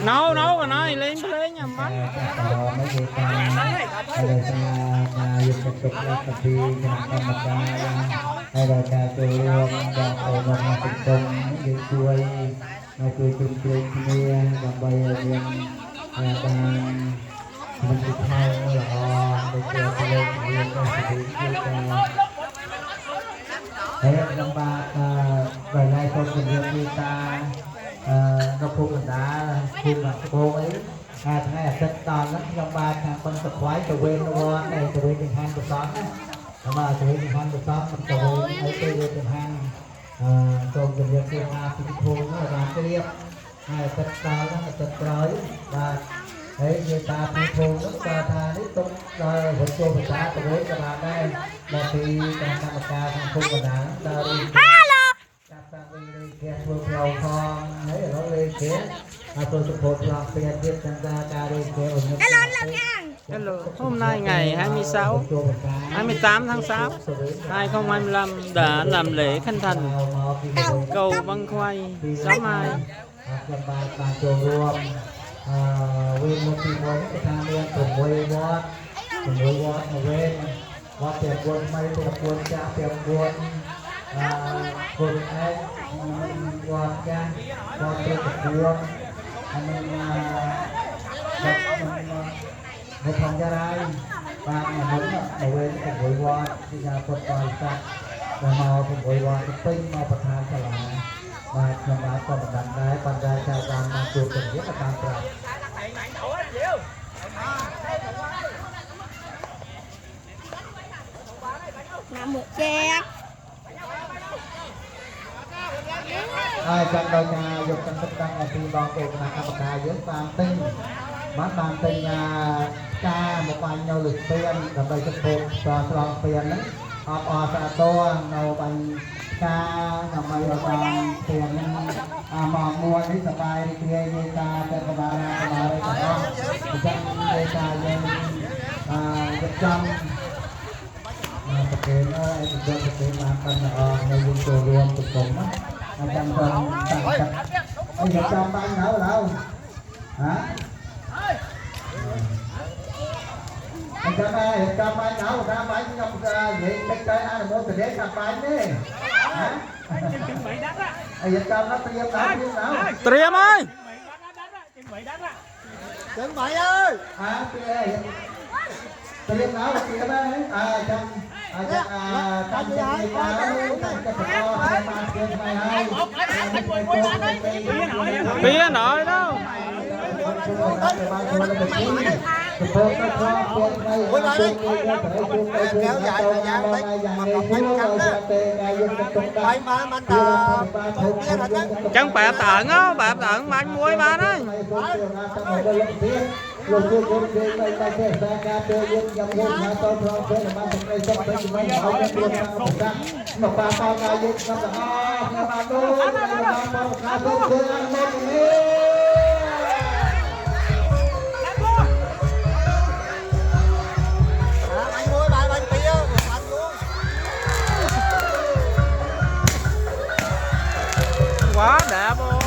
nấu rồi nói lên nha má năm ba về nay con tình yêu người ta nó phun đã phun là cô ấy tháng này rất to lắm năm ba tháng con tập khoái từ bên nó này từ bên tiền hàng từ xóm á mà từ bên tiền hàng từ xóm từ bên ấy từ bên tiền hàng con tình yêu người ta thì phun nó là cái liệp rất to lắm rất tới và đấy người ta phun nó ta tha đấy tốt rồi vẫn cô người ta từ bên các bạn đây là thì càng tham gia thằng phun và đá ta đi Hello, hôm nay ngày 28 tháng 6 2025 đã làm lễ khánh thành cầu Văn Khoai Giá Mai. Quân ấy quân cha quân tôi tập quân anh một phòng gia lai ba nhà muốn đầu bên phục vụ qua thì nhà quân toàn sa và màu phục vụ qua cái tinh màu bạc hà trở lại và nhà bà còn đặt đáy bàn đáy trà vàng mà chuột cần biết là bàn trà làm một che trong đôi nhà dùng căn thức tăng là khi bọn tụi là các bà dưới bàn tinh mắt bàn tinh cha một bài nhau lịch tiền làm đây cho phục cho lòng tiền đấy họ sẽ to nào bài cha làm bài bàn tiền mà mua đi sập bài đi kia như ta cho các bà đây cả đó dân đây ta dân trăm thực hiện thực hiện làm cần người dùng đồ luôn thực phẩm á trăm phần anh được trăm ban nào đâu hả anh trăm ban nào trăm ban trong vậy cái cây ai mua từ đấy trăm ban đi hả anh được trăm nó tiêm nào Triêm ơi chuẩn bị ơi hả tiêm nào tiêm đấy trăm bia nổi đâu chẳng bẹp tận á bẹp tận mà anh muối ba đấy quá đẹp ơi.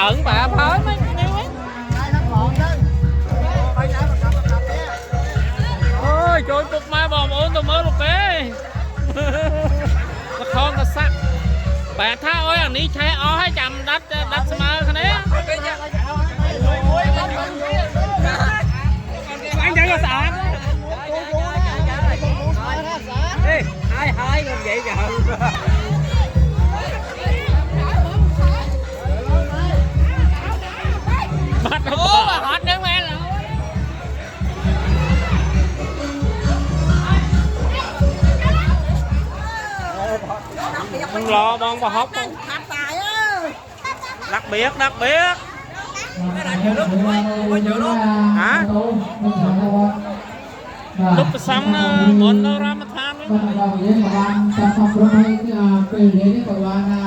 Tận bà phới mấy nhiêu ấy. Ôi trời cục mai bò ổn tụi mới một bé. bẻ tha ơi anh đi chạy ó hay chầm đất đất mà cái đấy anh chạy ra sàn hai còn vậy kìa bắt nó mà hot đứng lên không lo bông bà hốc đặc biệt hả lúc xong muốn đâu ra mà tham